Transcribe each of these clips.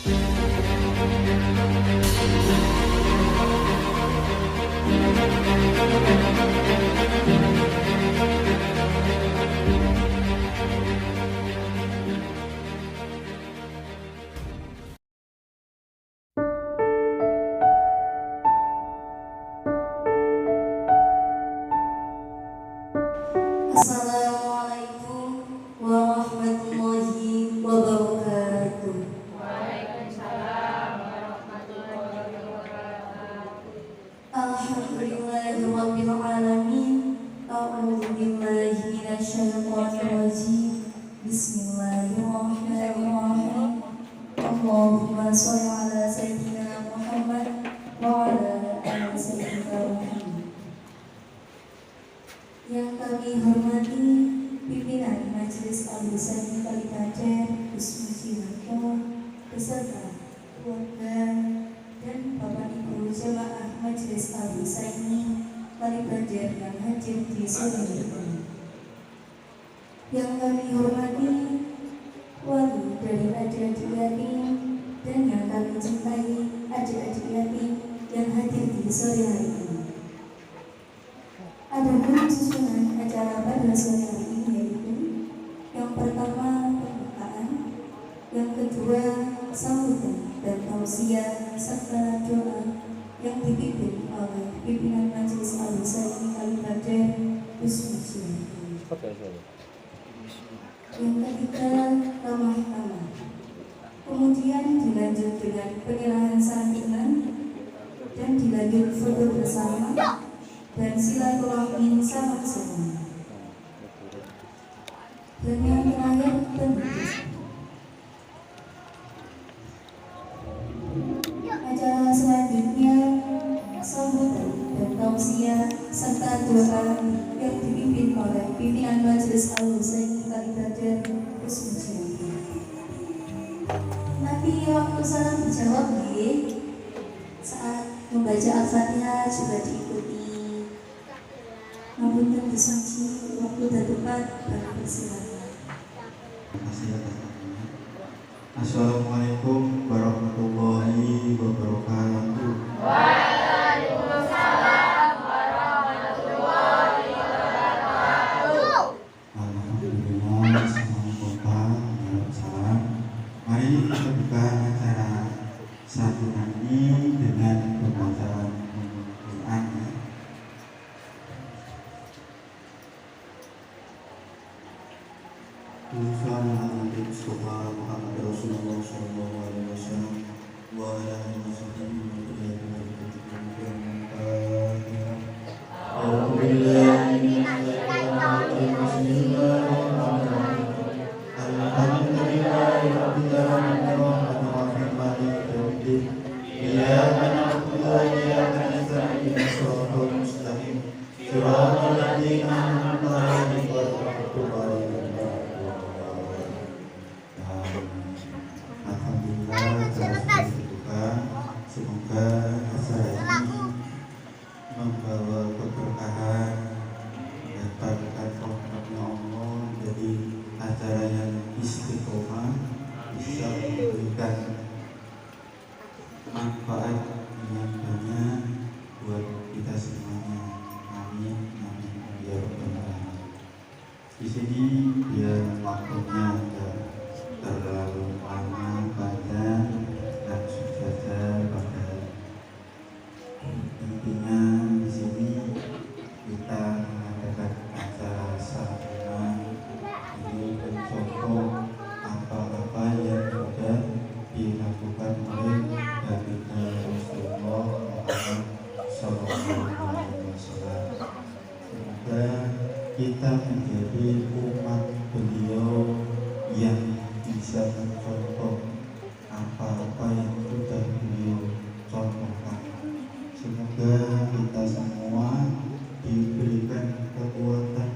Assalamualaikum warahmatullahi wabarakatuh. Waalaikumsalam warahmatullahi wabarakatuh. Alhamdulillahirabbil alamin. A'udzu billahi minasyaitonir rajim. Bismillahirrahmanirrahim. Allahumma shalli ala sayyidina Muhammad wa ala ali sayyidina Muhammad. Yang kami hormati pimpinan Majelis Al-Lisan Kalimantan Gus Musyimanto beserta keluarga dan Bapak Ibu jemaah Majelis Al-Lisan Kalimantan yang hadir di sore ini. Yang kami hormati wali dari adik-adik yatim dan yang kami cintai adik-adik yatim yang hadir di sore hari ini. Adapun susunan acara pada sore hari ini yaitu yang pertama pembukaan, yang kedua sambutan dan tausiah serta doa yang dipimpin oleh pimpinan Majelis Al-Lisan Kalimantan Gus Musyimanto. Yang ketiga ramah-tamah. Kemudian dilanjut dengan penyerahan santunan dan dilanjut foto bersama dan silaturahmi sama semua. Dan yang terakhir penutup. Acara selanjutnya sambutan dan tausiah serta doa yang dipimpin oleh pimpinan Majelis Al-Lisan Kalimantan Gus Musyimanto. Nanti waktu salam dijawab saat membaca Al-Fatihah juga diikuti. Namun tentu saja waktu dan tempat bersilakan. Assalamualaikum warahmatullahi wabarakatuh. Waalaikumsalam warahmatullahi wabarakatuh. Alhamdulillah, semoga salam. Mari kita buka acara santunan ini dengan pembacaan Al-Quran. Muhammad Rasulullah sallallahu alaihi wasallam wa ala alihi wasallam. A'udzu billahi minasyaitonir rajim. Bismillahirrahmanirrahim. Alhamdulillahi rabbil alamin arrahmanir rahim maliki yaumiddin. Iyyaka na'budu wa iyyaka nasta'in ihdinas mustaqim. Shiratal ladzina an'amta 'alaihim ghairil maghdubi 'alaihim. Alhamdulillah telah dibuka. Semoga acara ini membawa keberkahan dan berkat rahmatnya Allah, jadi acara yang istiqomah bisa memberikan manfaat yang banyak buat kita semuanya. Amin amin ya rabbal alamin. Di sini biar waktunya terlalu lama panjang, langsung saja pada intinya. Di sini kita mengadakan acara santunan ini mencontoh apa-apa yang sudah dilakukan oleh Baginda Rasulullah Muhammad SAW. Semoga kita menjadi umat beliau yang bisa mencontoh apa-apa yang sudah beliau contohkan. Semoga kita semua diberikan kekuatan,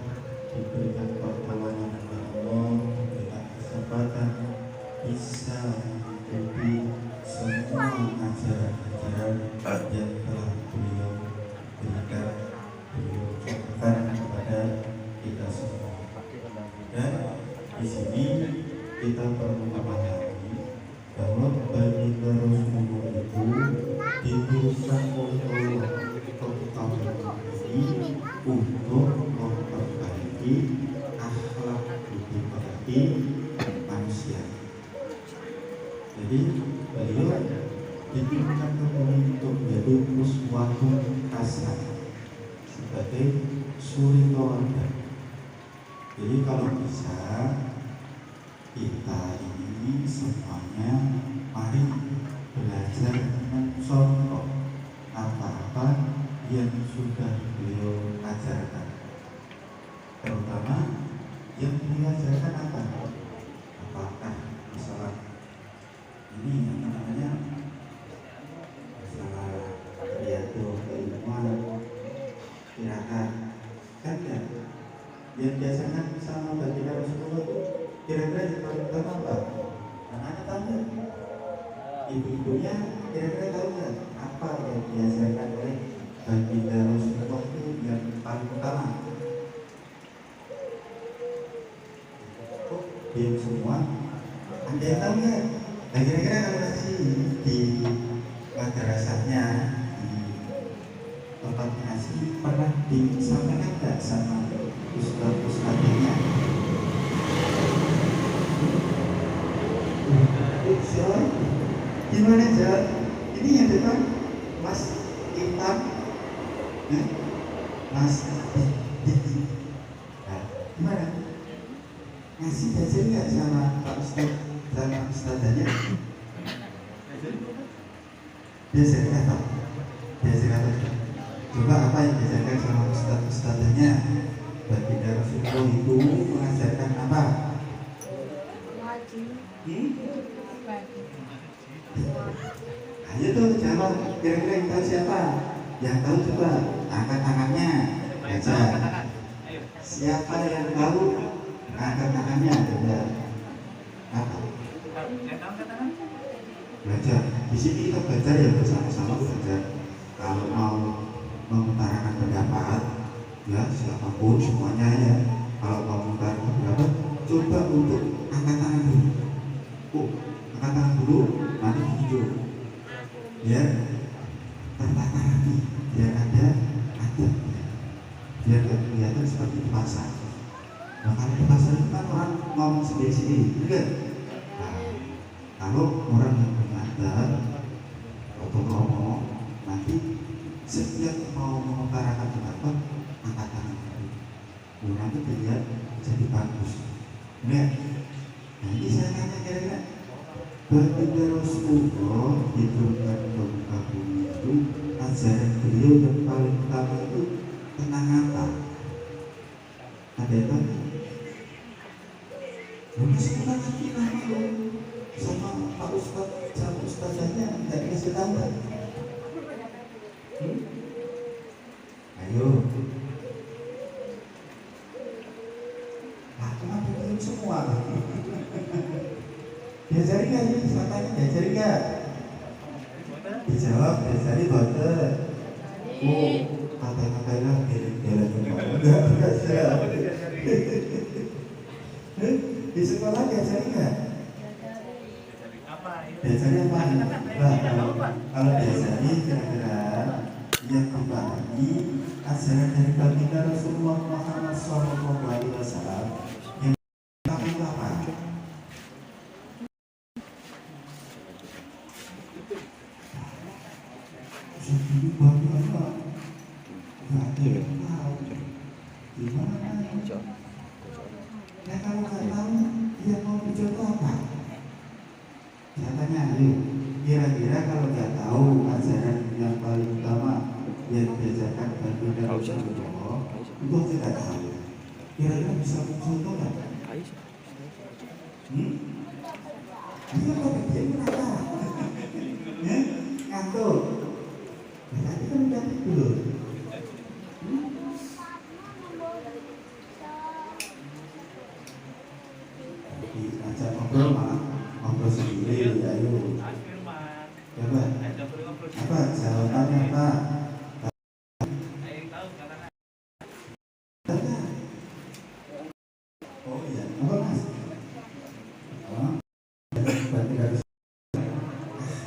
diberikan pertolongan oleh Allah, diberikan kesempatan bisa mengikuti semua ajaran-ajaran yang telah beliau berikan, beliau contohkan kepada kita semua. Dan di sini kita perlu memahami bahwa bagi Jadi beliau diturunkan ke bumi untuk menjadi uswatun hasanah sebagai suri teladan. Jadi kalau bisa kita ini semuanya mari belajar mencontoh apa-apa yang sudah beliau ajarkan. Terutama yang beliau ajarkan apa? Apakah masalah ini yang namanya masalah riyadhah keilmuan, tirakat, kan ya? Yang biasakan sama baginda Rasulullah itu kira-kira yang paling utama apa? Anak-anak tahu nggak? Ibu-ibunya kira-kira tahu nggak apa yang diajarkan oleh baginda Rasulullah itu yang paling utama? Oh, diam semua. Ada yang tahu nggak? Nah kira-kira kalau masih di madrasahnya di tempat ngaji pernah disampaikan nggak sama ustaz-ustaznya? John, gimana John? Ini yang depan Mas Irfan, Mas Didi. Nah, gimana? Ngasih belajar nggak sama Pak Ustaz, sama ustazanya? Belajar apa? Belajar apa? Coba apa yang diajarkan sama ustaz-ustazanya? Baginda Rasulullah itu mengajarkan apa? Ayo tuh jawab, kira-kira yang tahu siapa? Yang tahu coba angkat tangannya. Baca. Siapa yang tahu? Angkat tangannya. Coba. Apa? Belajar. Di sini kita belajar ya bersama-sama belajar. Kalau mau mengutarakan pendapat, ya siapapun semuanya ya. Kalau mau mengutarakan pendapat, coba untuk angkat tangan dulu. Angkat tangan dulu, nanti hijau. Ya, tertata rapi, biar ada adabnya, biar gak kelihatan seperti di pasar. Nah kalau di pasar itu kan orang ngomong sendiri-sendiri, enggak? Nah, kalau orang yang beradab atau ngomong, nanti setiap mau mengutarakan pendapat, angkat tangan dulu. Orang itu dilihat jadi bagus. Enggak? Nah ini saya tanya kira-kira baginda Rasulullah diturunkan ke muka bumi itu ajaran beliau yang paling utama itu tentang apa? Ada yang tahu? Belum sekolah lagi nama lo sama Pak Ustaz sama Ustazanya nggak dikasih tahu kan? Ayo. Nah, kenapa belum semua? Diajari nggak sih? Saya tanya, diajari nggak? Dijawab, diajari boten. Oh, kata-katanya mirip-mirip enggak siap. Di sekolah diajari nggak? Diajari apa? Nah, kalau diajari kira-kira yang berbagi ajaran dari baginda Rasulullah Muhammad SAW yang pertama itu apa? Jadi bagi apa? Nggak ada yang tahu. Gimana? Ya kalau nggak tahu, dia mau dicontoh apa? Saya tanya, kira-kira kalau nggak tahu ajaran yang paling utama yang diajarkan baginda Rasulullah, itu tidak tahu. Kira-kira bisa mencontoh nggak? Dia kok dia kenapa? Ngantuk. Tadi kan udah tidur. Diajak ngobrol malah ngobrol sendiri, ayo. Coba. Apa jawabannya apa? Oh iya, apa mas? Berarti harus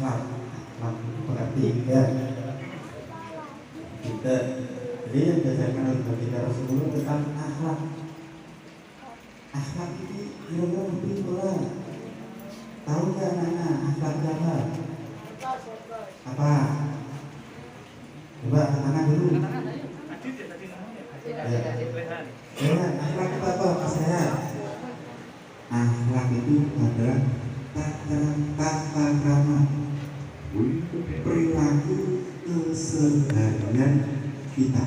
akhlak berarti ya. Kita jadi yang diajarkan oleh baginda Rasulullah tentang akhlak. Akhlak ini kira-kira lebih berat. Tahu nggak anak-anak akhlak apa? Apa? Coba angkat tangan dulu. Ya, akhlak itu apa Mas Rehan? Akhlak itu adalah tata krama, perilaku keseharian kita.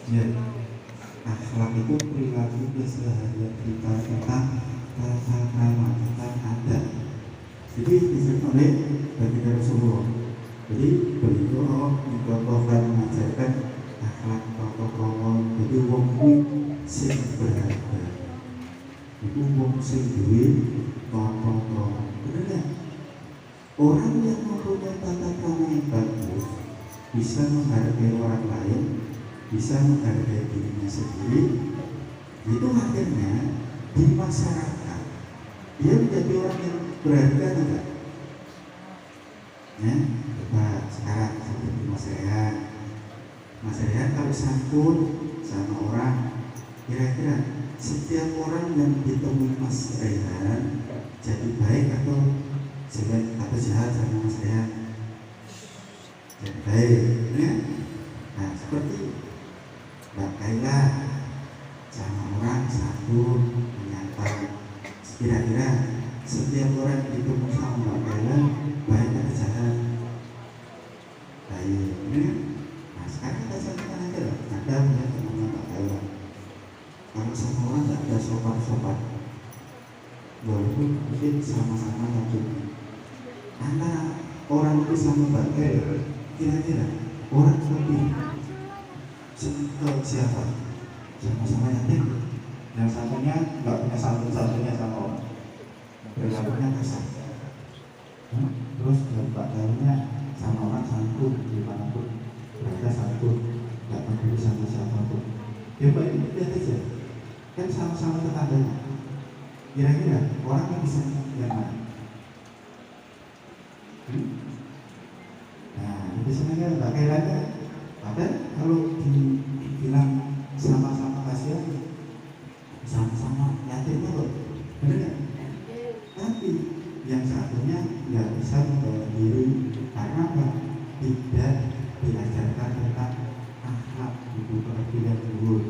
Ya, akhlak itu perilaku keseharian kita tentang tata krama, tentang adat. Jadi disebut oleh Baginda Rasulullah. Jadi beliau mencontohkan, mengajarkan akhlak tata krama. Jadi wong kuwi sing berharga. Itu wong sing duwe tata krama. Bener ya? Orang yang mempunyai tata krama yang bagus bisa menghargai orang lain, bisa menghargai dirinya sendiri. Itu akhirnya di masyarakat dia menjadi orang yang berharga tidak? Ya, coba sekarang seperti Mas Rehan. Mas Rehan kalau santun sama orang, kira-kira setiap orang yang ditemui Mas Rehan jadi baik atau jelek atau jahat sama Mas Rehan? Jadi baik, ya? Nah seperti Mbak Kaila sama orang santun menyapa. Kira-kira setiap orang yang ditemui sama Mbak Kaila baik atau jahat? Baik, ya? Nah sekarang kita contohkan aja lah. Ada punya temannya Mbak Kaila, kalau sama orang nggak ada sopan-sopan, walaupun mungkin sama-sama laki-laki, antara orang itu sama Mbak Kaila, kira-kira orang lebih ke siapa? Sama-sama yatim. Yang satunya nggak punya santun-santunnya sama orang, perilakunya kasar. Terus Mbak Kailanya sama orang santun, dimanapun berada santun, nggak peduli sama siapapun. Ya Mbak ini lihat aja, kan sama-sama tetangganya. Kira-kira orang yang bisa yang mana? Nah, di sini kan Mbak Kailanya, padahal kalau dibilang sama-sama kasihan, sama-sama yatimnya loh, benar nggak? Tapi yang satunya nggak bisa membawa diri karena apa? Tidak diajarkan tentang akhlak, itu keadilan luhur.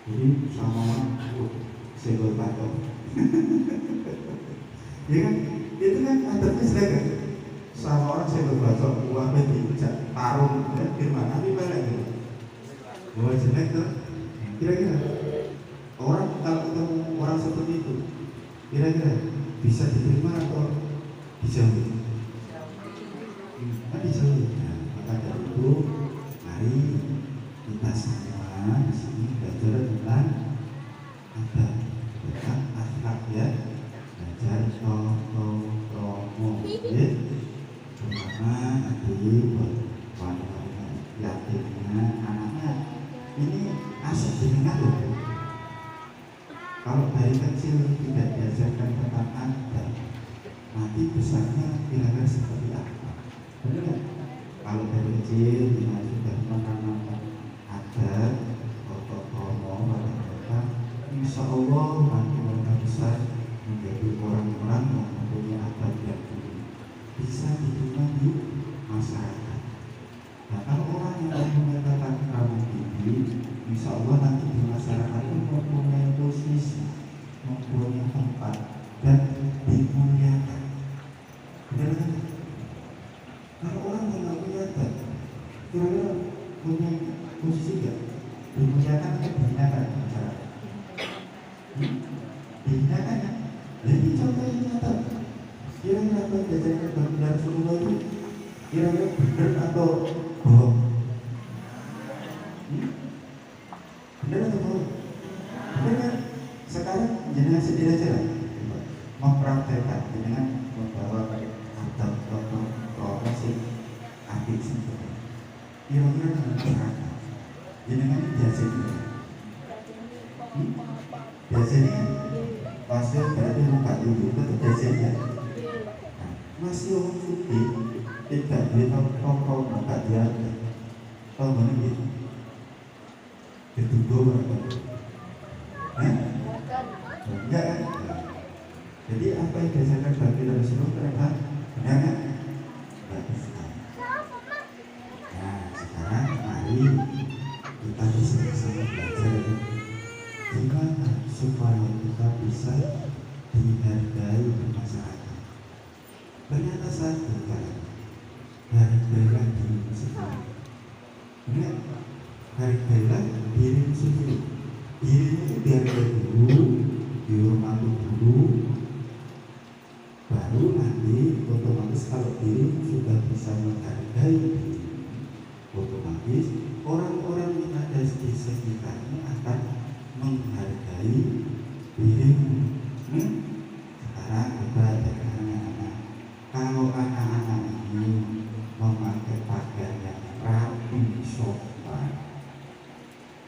Jadi sama orang senggol batok. Ya kan? Itu kan adatnya sedekah. Sama orang senggol batok, uangnya dipecah, tarung, ya, gimana? Tapi balik gitu. Bahwa jelek tuh, kira-kira orang kalau ketemu orang seperti itu, kira-kira bisa diterima atau dijauhi? Kan dijauhi. Nah, maka dari itu, mari kita semua di sini belajar tentang adab, tentang akhlak ya, belajar kromo, ya, terutama adik, wanita, yatimnya, anaknya. Ini asal didengar loh. Kalau dari kecil tidak diajarkan tentang adab, nanti besarnya kira-kira seperti apa? Benar nggak? Kalau dari kecil kita sudah menanamkan adab, kromo pada mereka, insya Allah nanti mereka besar menjadi orang-orang yang mempunyai adab yang tinggi, bisa diterima di masyarakat. Nah kalau orang yang mempunyai tata krama tinggi, insya Allah nanti di masyarakat itu mempunyai posisi, mempunyai tempat dan dimuliakan. Benar kan? Kalau orang yang nggak punya adab, kira-kira punya posisi nggak? Dimuliakan atau dihinakan masyarakat? Dihinakan ya? Jadi contoh yang nyata. Kira-kira apa yang diajarkan Baginda Rasulullah itu kira-kira benar atau bohong? Benar atau bohong? Benar kan? Sekarang jenengan sendiri aja lah mempraktekkan dengan membawa adab profesi aktif sendiri. Kira-kira masyarakat jenengan biasanya biasanya pasti berarti buka dulu itu biasanya. Masih orang putih tidak dia tahu buka dia tahu mana gitu dituduh apa? Enggak kan? Jadi mulai diajarkan bagi dan seluruh mereka, benar nggak? Nggak bisa. Nah, sekarang mari kita bersama-sama belajar gimana supaya kita bisa dihargai di masyarakat. Ternyata satu kan, hargailah dirimu sendiri. Benar? Hargailah dirimu sendiri. Dirimu itu dihargai dulu, dihormati dulu, baru nanti otomatis kalau dirimu sudah bisa menghargai diri, otomatis orang-orang yang ada di sekitarmu akan menghargai dirimu. Sekarang kita ada anak-anak. Kalau anak-anak ini memakai pakaian yang rapi, sopan,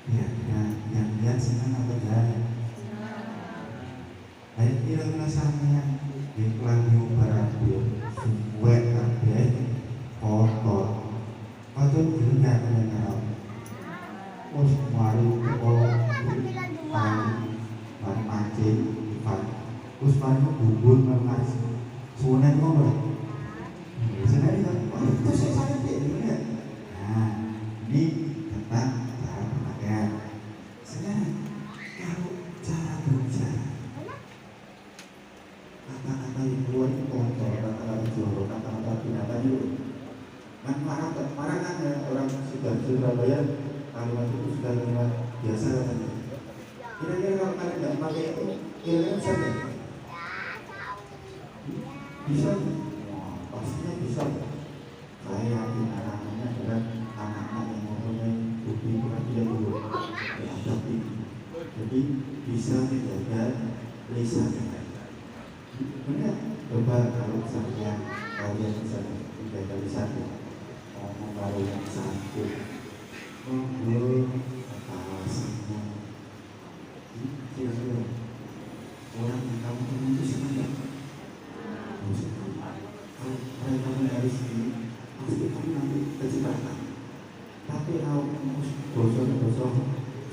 kira-kira yang lihat senang atau tidak? Ayo kira-kira sampean iklan new barabil, suwe kabeh, kotor, kotor dulu nggak kenal. Oh, mari mari mancing, terus mari bubur, mari sunan ngomong. Sunan itu saya sakit ya. Nah, ini tentang cara berpakaian. Sekarang kalau cara berbicara, kata-kata yang keluar itu kotor, kata-kata jorok, kata-kata binatang itu. Kan marah kan ya, orang sudah Surabaya kalimat itu sudah kalimat biasa katanya. Kira-kira kalau kalian tidak pakai itu, kira-kira bisa nggak? Bisa? Wah, pastinya bisa. Saya yakin anak-anaknya adalah anak-anak yang mempunyai bukti perhatian dulu terhadap ini. Jadi bisa menjaga lisannya. Benar? Coba kalau kalian bisa menjaga lisannya, ngomong kalau yang santun, ngobrol kepala semua. Kira-kira orang yang kamu temukan itu senang nggak? Kalau kamu harus ini, pasti kamu nanti kecelakaan. Tapi kalau dosa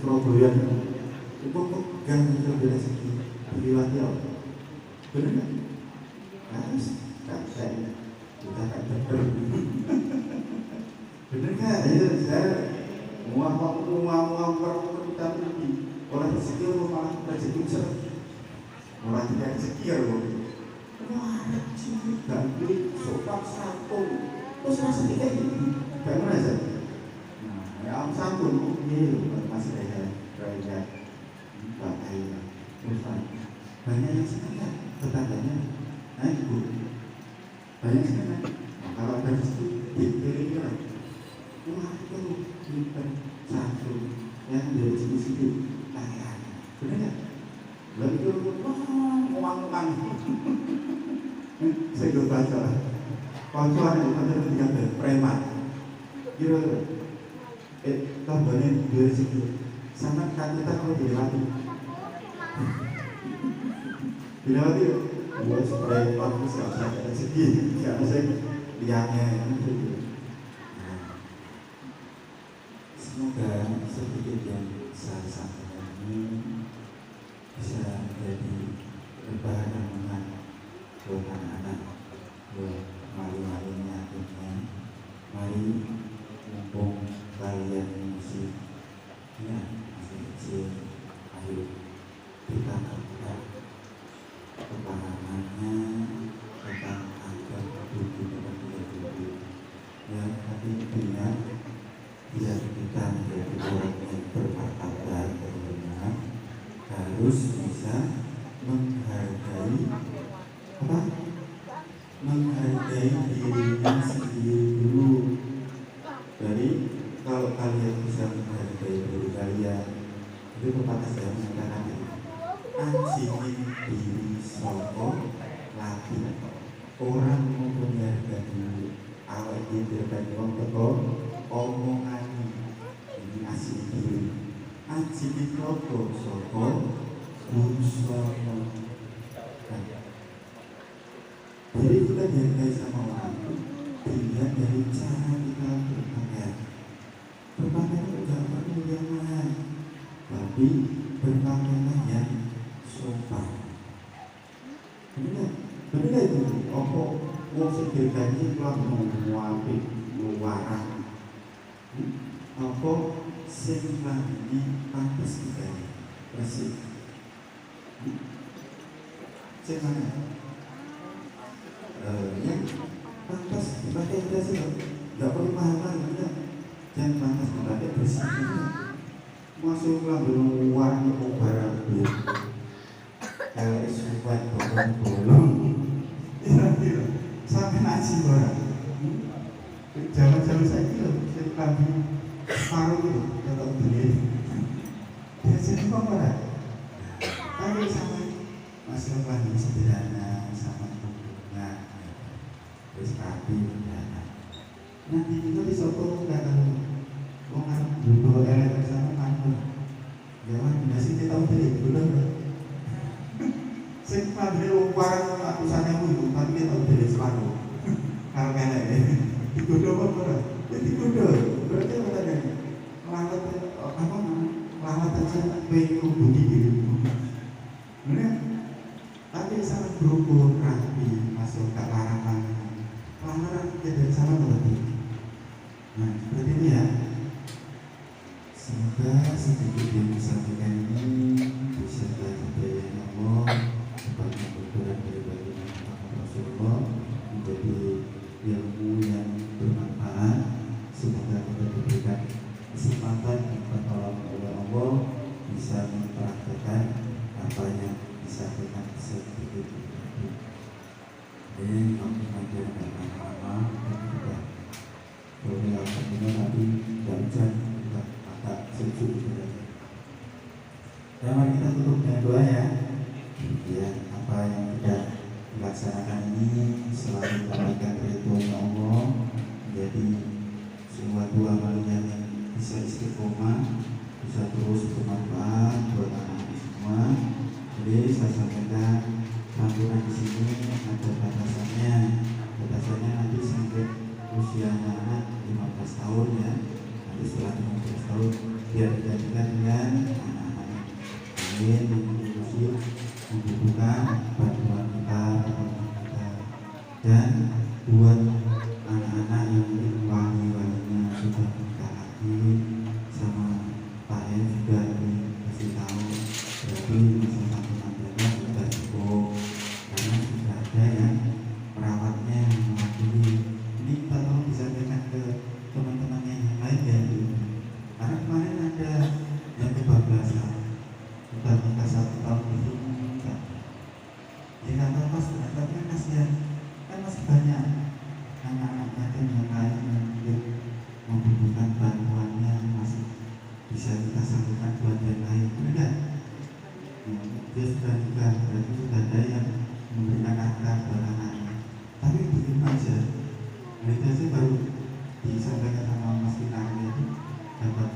Surabaya itu kok ganti berbeda segi perilaku ya, benar nggak? Harus tak saya kita tak benar. Benar nggak? Ayo saya muang kita pergi orang rezeki malah rezeki besar, orang tidak rezeki ya loh. Wah, rezeki ganti sopan santun, terus rasa kita ini bagaimana saja? Nah, ya santun ini masih raya pakai terus banyak yang senang tetangganya, nah ibu banyak senang. Kalau ada rezeki dipilih lah. Wah, itu pintar santun yang dari sini kaya, benar nggak? Lalu itu uang saya juga baca konsulan itu kan ketika ada preman kira tambahin dari situ sama kita kalau dilewati buat spray bagus nggak usah ada sedih nggak usah lihatnya itu. Semoga sedikit yang saya sampaikan ini bisa menjadi bahan buat anak-anak, buat malu-malunya akhirnya. Mari mumpung kalian masih kecil, ayo kita buka pemahamannya tentang agama tubuh dan tubuh. Ya, tapi ingat biar kita menjadi orang yang bermartabat dan harus bisa menghargai menghargai dirinya sendiri dulu. Jadi kalau kalian bisa menghargai diri kalian, itu pepatah saya mengatakan anjingin diri soko lagi orang mempunyai harga diri awal dia dan orang teko omongan ini asli diri anjingin soko soko busono. Jadi kita dihargai sama orang itu dilihat dari cara kita berpakaian. Berpakaian itu gak perlu yang mahal, tapi berpakaianlah yang sopan. Benar? Bener itu, apa wong sing digaji kelas apik, warah. Apa sing lagi pantes digaji resik. Sing mana? Yang pantas dipakai bersih, nggak perlu mahal-mahal, bener. Yang pantas dipakai bersih itu masuk lambung warna barang biru. Kalau supat bolong, kira-kira sampai nasi barang. Zaman-zaman saya kira lambung paruh itu tetap beli. Biasanya kok mana? Tapi sama masuk lambung sederhana sama bunga, terus rapi sederhana. Nanti itu disokong nggak tahu. Orang dulu elemen sama kamu, jangan masih kita tahu dari dulu. Sing padahal warang atusannya itu, tapi kita tahu dari selalu. Kalau kena digoda apa? Ya digoda. Berarti apa tadi? Lawat apa namanya? Lawat aja penghubungi diri. Benar? Tapi sangat berukur rapi masuk ke larangan. Larangan dari sama berarti. Nah, seperti ini ya. Semoga sedikit yang disampaikan ini bisa terjadi Allah kepada kebenaran dari baginda Rasulullah menjadi ilmu yang bermanfaat. Semoga kita diberikan kesempatan dan pertolongan oleh Allah bisa mempraktekkan apa yang disampaikan sedikit tadi. Jadi kami mengajar dengan lama dan juga boleh alhamdulillah tadi dan tak sejuk juga. Dan mari kita tutup dengan doa ya. Ya, apa yang kita laksanakan ini selalu dapatkan ridho Allah, menjadi suatu amal yang bisa istiqomah, bisa terus bermanfaat buat anak-anak semua. Jadi saya sampaikan santunan di sini ada batasannya. Batasannya nanti sampai usia anak 15 tahun ya. Nanti setelah 15 tahun biar dijadikan dengan anak-anak lain yang membutuhkan bantuan kita, dan buat anak-anak yang wali-walinya sudah nikah lagi sama Pak En juga dikasih tahu berarti bisa satu mereka sudah cukup karena sudah ada yang perawatnya yang mewakili. Ini kita tolong disampaikan ke teman-temannya yang lain ya. Karena kemarin ada yang kebablasan, kita minta 1 tahun itu enggak. Ya kata pas ternyata kan kasihan, kan masih banyak anak-anak yatim yang lain yang mungkin membutuhkan bantuannya, masih bisa kita salurkan buat yang lain, benar? Dia sudah nikah, berarti sudah ada yang memberikan nafkah buat anaknya. Tapi begitu aja, mereka sih baru disampaikan sama Mas Kinarnya itu dapat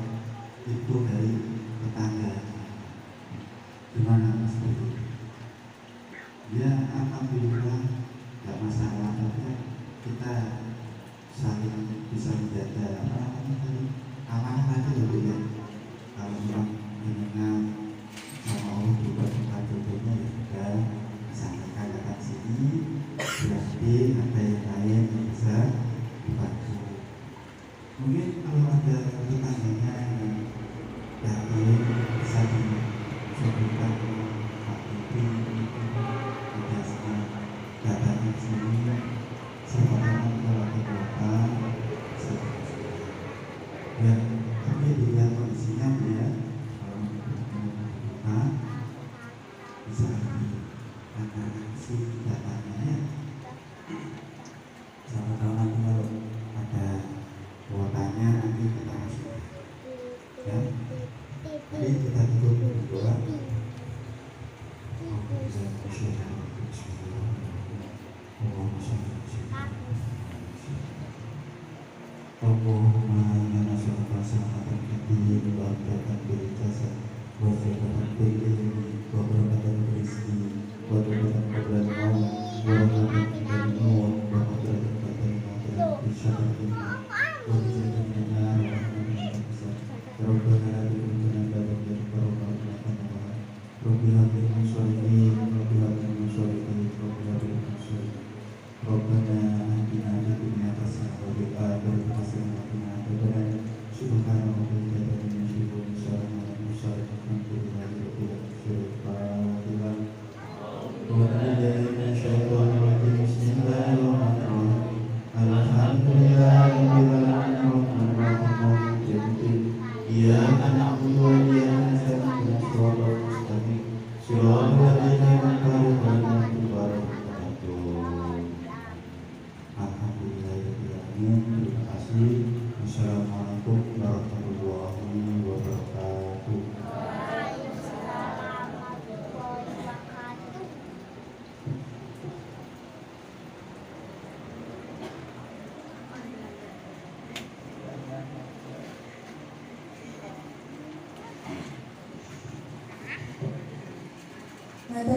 itu dari tetangga. Gimana Mas Budi? Ya alhamdulillah nggak masalah, tapi kita saling bisa menjaga apa namanya tadi amanah aja gitu ya. Kalau memang mendengar sama Allah juga tempat jodohnya ya sudah disampaikan datang sini, berarti ada yang lain yang bisa dibantu. Mungkin kalau ada tetangganya yang yakin bisa disebutkan Pak Bibi ada sedang datang ke sini, silakan kalau ada dan kami dilihat kondisinya ya, kalau membuka bisa akan si datanya ya. Sama-sama nanti kalau ada kuotanya nanti kita masuk ya. Jadi kita tutup berdoa. Allahumma inna nas'aluka salamatan fid din wa barakatan fil jasad wa barakatan fil ilmi wa barakatan fil rizqi wa barakatan qabla al-maut wa barakatan fil nur wa barakatan fil syarri wa barakatan fil nar wa barakatan fil Rabbana la tuzigh qulubana ba'da idh hadaytana wa hab lana min ladunka rahmatan innaka antal wahhab. Rabbi hab lana min sholihin, Rabbi hab lana min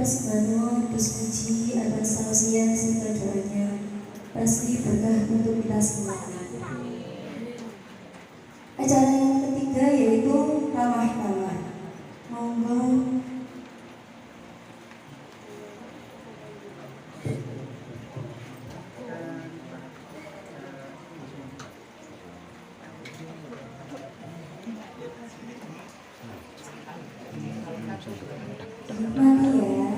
sembahno terus puji atas sausian serta doanya pasti berkah untuk kita semua. Acara yang ketiga yaitu ramah tamah. Monggo. Mari ya,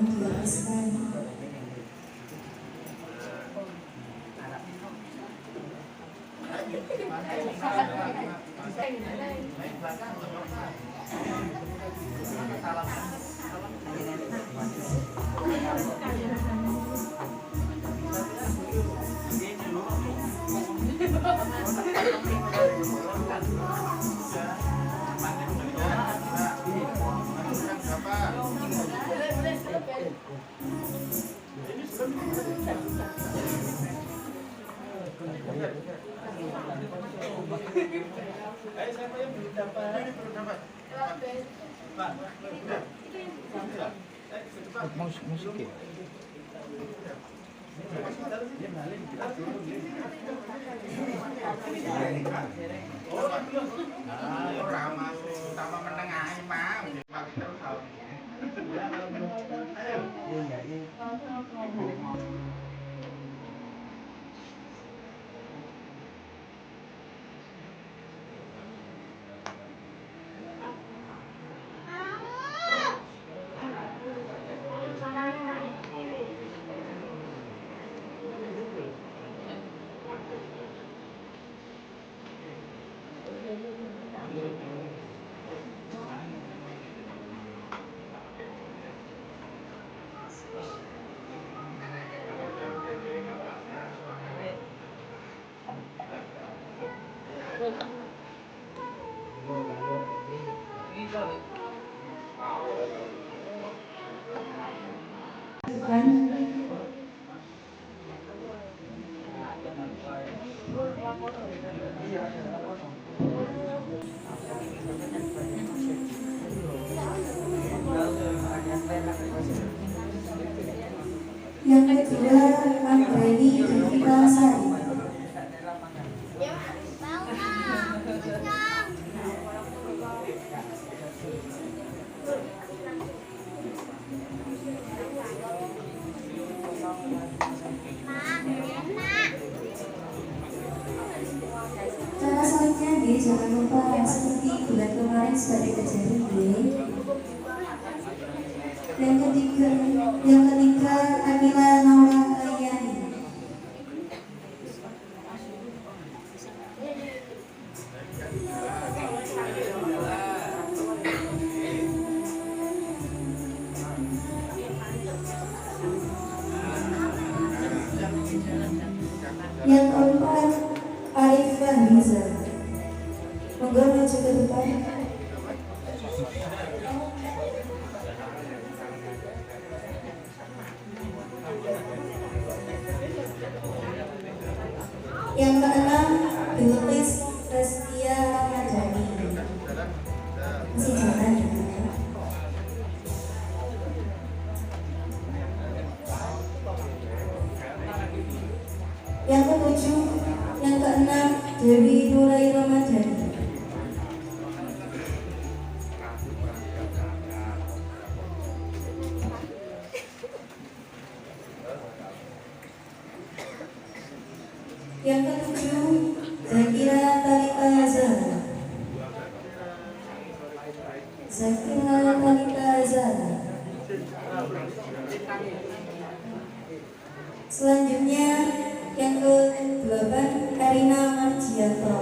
dihabiskan. Musik ya? Yang kedua, Anggreni Devika Sari. Cara selanjutnya jangan lupa seperti bulan kemarin sudah dipelajari Yang ketiga Akila Naura Ayani. Yang keempat Arif Fahriza. Monggo maju ke depan. Yang keenam Bilqis Restia Ramadhani. Masih jalan ya. Yang ketujuh, yang keenam Dewi Nurai Ramadhani. Yang ketujuh Zakira Talita Zahra. Zakira Talita Zahra. Selanjutnya yang ke-8 Karina Marjianto.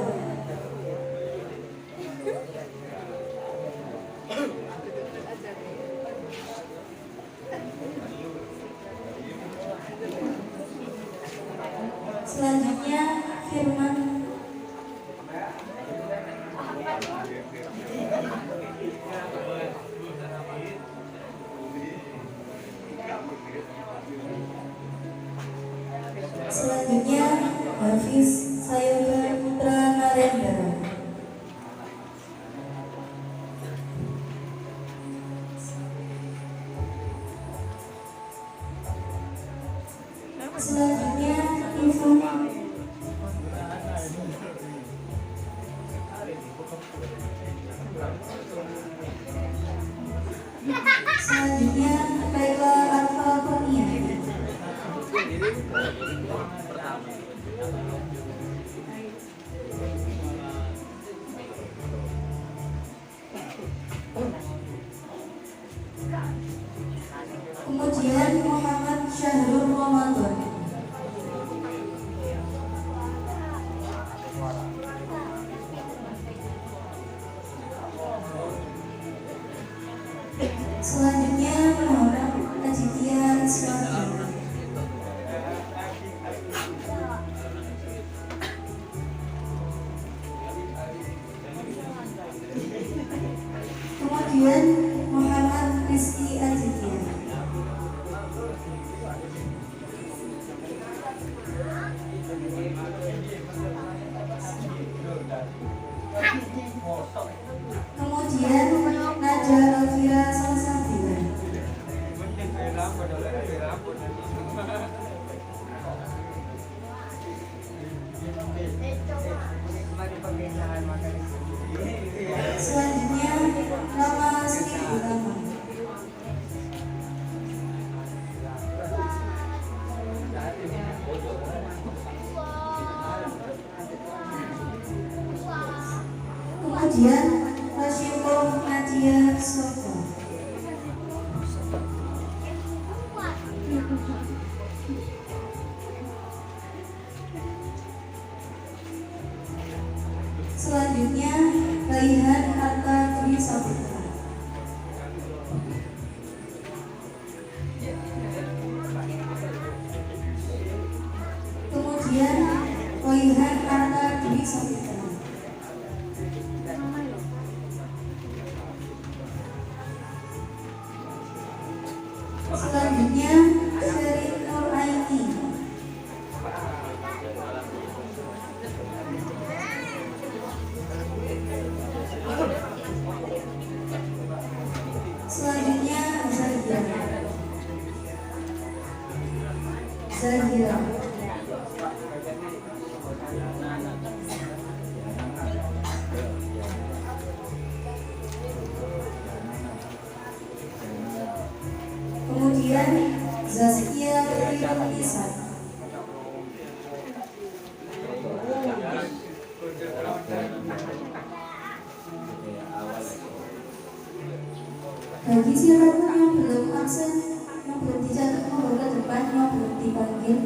Selanjutnya Firman. Selanjutnya Hafiz Sayoga Putra Narendra. Selanjutnya info. Selanjutnya Kayla Alfa Kurnia. Kemudian Muhammad Syahrul Ramadan. Selanjutnya Muhammad Aditya Ismail. Kemudian Muhammad Rizky Aditya. Kemudian Naja Elvira Salsabila. Selanjutnya nama Sri Utama. Kemudian Rasyimullah Nadia Sofa. Selanjutnya Raihan Atta Dwi Saputra. Kemudian Raihan Atta Dwi Saputra. Selanjutnya Sherin Nur Aini. Selanjutnya Zahira. Kemudian Zaskia Nisa. Bagi siapapun yang belum absen, yang belum dicatat nomor ke depan, yang belum dipanggil,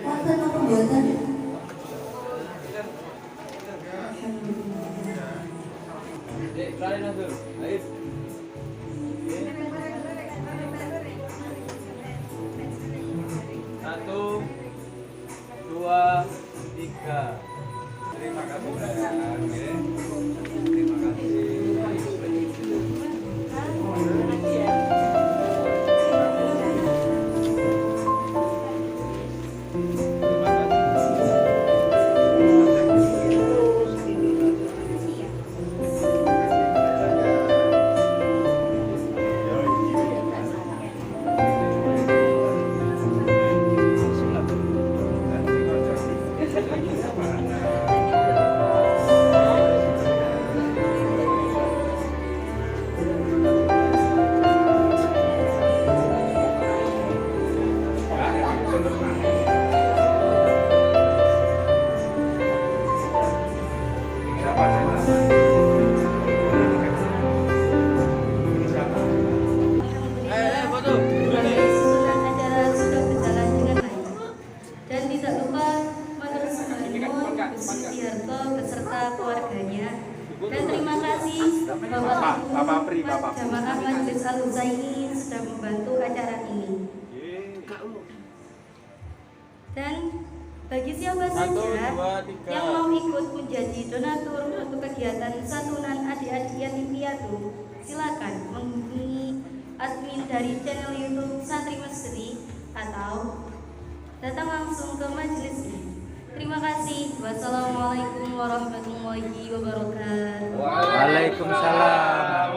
wonten apa mboten? Satu, dua, tiga. Terima kasih. Terima kasih. Bapak Jamaah Majelis Al-Husaini sudah membantu acara ini. Dan bagi siapa saja yang mau ikut menjadi donatur untuk kegiatan santunan adik-adik yatim piatu, silakan menghubungi admin dari channel YouTube Santri Mesri atau datang langsung ke majelisnya. Terima kasih. Wassalamualaikum warahmatullahi wabarakatuh. Waalaikumsalam.